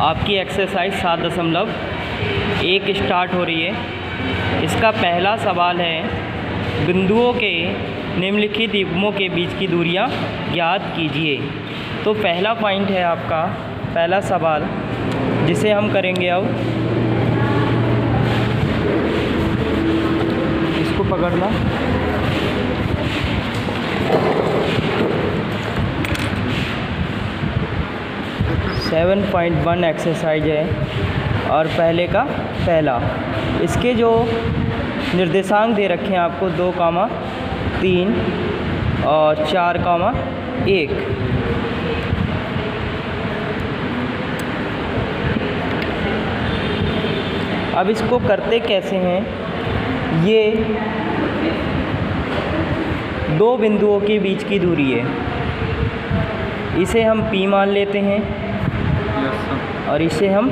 आपकी exercise 7.1 start हो रही है। इसका पहला सवाल है, बिंदुओं के निम्नलिखित युग्मों के बीच की दूरियां ज्ञात कीजिए। तो पहला पॉइंट है आपका पहला सवाल, जिसे हम करेंगे। अब इसको पकड़ना। सेवन 7.1 एक्सरसाइज है और पहले का पहला। इसके जो निर्देशांक दे रखे हैं आपको 2, 3 और 4, 1। अब इसको करते कैसे हैं? ये दो बिंदुओं के बीच की दूरी है, इसे हम P मान लेते हैं और इसे हम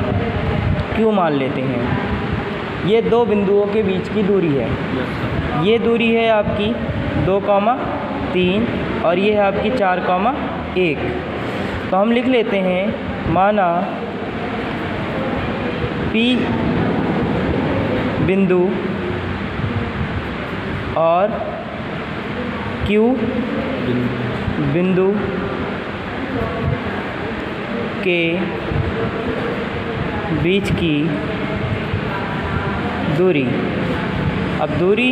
Q मान लेते हैं। ये दो बिंदुओं के बीच की दूरी है। ये दूरी है आपकी 2, 3 और ये है आपकी 4, 1। तो हम लिख लेते हैं, माना P बिंदु और Q बिंदु के बीच की दूरी। अब दूरी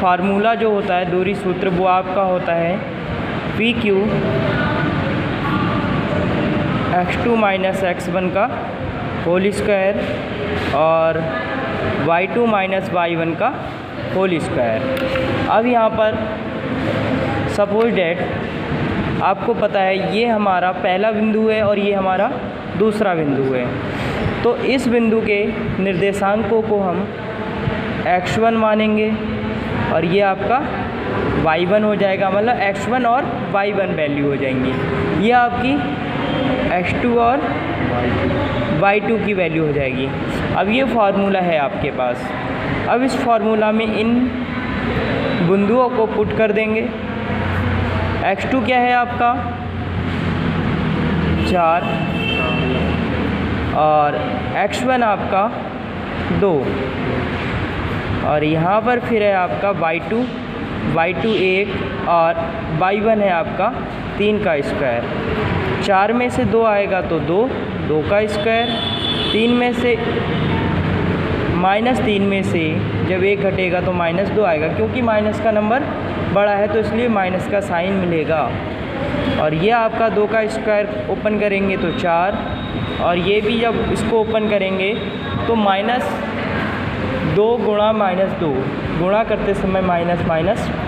फार्मूला जो होता है, दूरी सूत्र, वो आपका होता है PQ x2 - x1 का होल स्क्वायर और y2 - y1 का होल स्क्वायर। अब यहाँ पर सपोज डैट आपको पता है ये हमारा पहला बिंदु है और ये हमारा दूसरा बिंदु है। तो इस बिंदु के निर्देशांकों को हम x1 मानेंगे और ये आपका y1 हो जाएगा, मतलब x1 और y1 वैल्यू हो जाएंगी। ये आपकी x2 और y2 की वैल्यू हो जाएगी। अब ये फार्मूला है आपके पास। अब इस फार्मूला में इन बिंदुओं को पुट कर देंगे। x2 क्या है आपका 4 और x1 आपका 2 और यहाँ पर फिर है आपका y2 1 और y1 है आपका 3 का स्क्वायर। 4 में से 2 आएगा तो 2 का स्क्वायर। 3 में से -3 में से जब 1 घटेगा तो -2 आएगा, क्योंकि माइनस का नंबर बड़ा है तो इसलिए माइनस का साइन मिलेगा। और ये आपका 2 का स्क्वायर ओपन करेंगे तो 4 और ये भी जब इसको ओपन करेंगे तो -2 गुणा -2 गुणा करते समय माइनस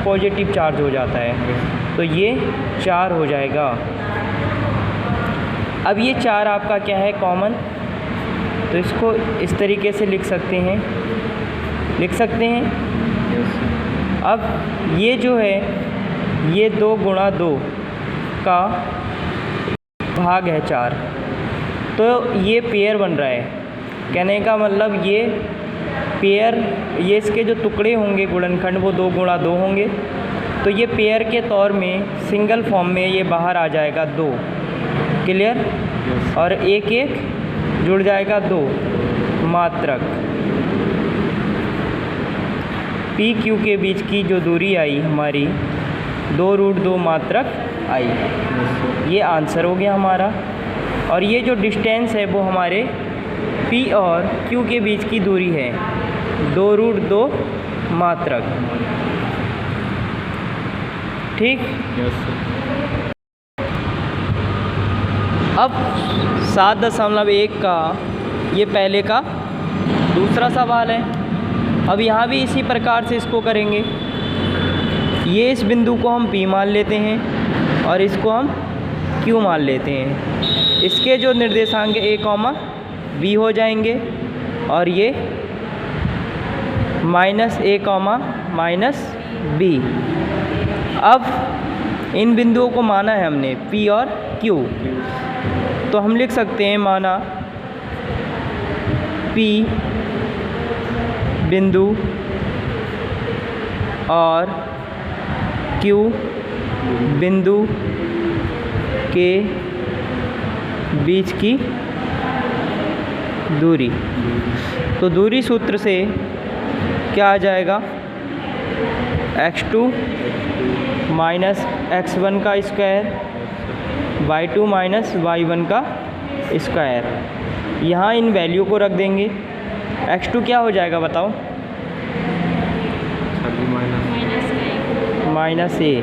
पॉजिटिव चार्ज हो जाता है, तो ये 4 हो जाएगा। अब ये 4 आपका क्या है कॉमन, तो इसको इस तरीके से लिख सकते हैं। अब ये जो है ये 2 गुणा 2 का भाग है 4, तो ये पेयर बन रहा है। कहने का मतलब ये पेयर, ये इसके जो टुकड़े होंगे गुणनखंड वो 2 गुणा 2 होंगे, तो ये पेयर के तौर में सिंगल फॉर्म में ये बाहर आ जाएगा 2। क्लियर? और 1 जुड़ जाएगा 2 मात्रक। PQ के बीच की जो दूरी आई हमारी 2√2 मात्रक आई। ये आंसर हो गया हमारा। और ये जो डिस्टेंस है वो हमारे P और Q के बीच की दूरी है 2√2 मात्रक। ठीक। अब 7.1 का ये पहले का दूसरा सवाल है। अब यहाँ भी इसी प्रकार से इसको करेंगे। ये इस बिंदु को हम P मान लेते हैं और इसको हम Q मान लेते हैं। इसके जो निर्देशांक A, B हो जाएंगे और ये -A, -B। अब इन बिंदुओं को माना है हमने P और Q, तो हम लिख सकते हैं, माना P बिंदु और Q बिंदु के बीच की दूरी। तो दूरी सूत्र से क्या आ जाएगा, x2 माइनस x1 का स्क्वायर y2 माइनस y1 का स्क्वायर। यहाँ इन वैल्यू को रख देंगे। x2 क्या हो जाएगा बताओ, माइनस ए,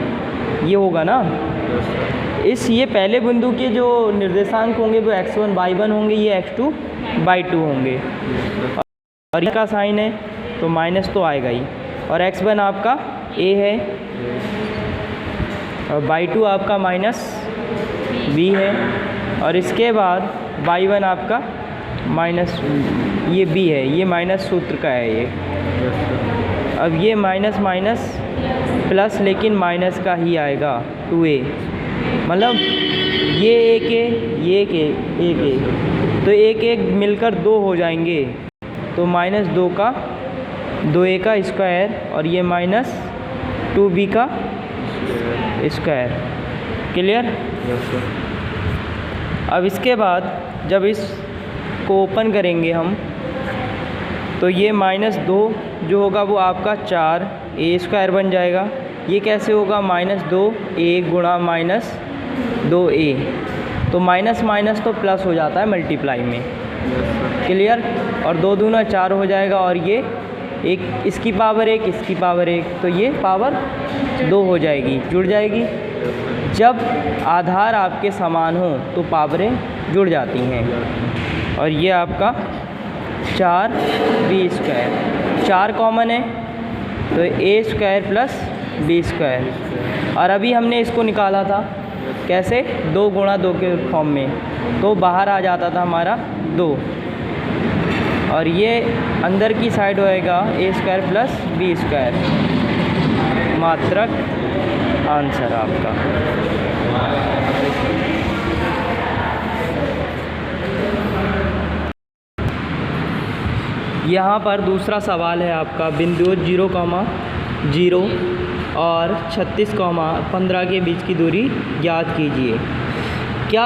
ये होगा ना। ये पहले बिंदु के जो निर्देशांक होंगे वो x1 y1 होंगे, ये x2 y2 होंगे। और इसका साइन है तो माइनस तो आएगा ही। और x1 आपका a है और y2 आपका माइनस b है। और इसके बाद y1 आपका माइनस ये b है, ये माइनस सूत्र का है ये। अब ये माइनस माइनस प्लस, लेकिन माइनस का ही आएगा 2a, मतलब ये एक है, ये एक है, तो एक एक मिलकर 2 हो जाएंगे। तो माइनस 2 का 2a का स्क्वायर और ये माइनस 2b का स्क्वायर। क्लियर। अब इसके बाद जब इसको ओपन करेंगे हम तो ये माइनस 2 जो होगा वो आपका 4a स्क्वायर बन जाएगा। ये कैसे होगा, माइनस 2a गुणा माइनस 2a, तो माइनस माइनस तो प्लस हो जाता है मल्टीप्लाई में। क्लियर। और 2 दूना 4 हो जाएगा और ये एक इसकी पावर 1 इसकी पावर 1, तो ये पावर 2 हो जाएगी, जुड़ जाएगी। जब आधार आपके समान हो तो पावरें जुड़ जाती हैं। और ये आपका 4b स्क्वायर, 4 कॉमन है तो a square plus b square. और अभी हमने इसको निकाला था कैसे, 2 गुणा 2 के फॉर्म में, तो बाहर आ जाता था हमारा 2। और ये अंदर की साइड होएगा a square plus b square. मात्रक आंसर आपका। यहाँ पर दूसरा सवाल है आपका, बिंदु 0,0 और 36,15 के बीच की दूरी ज्ञात कीजिए। क्या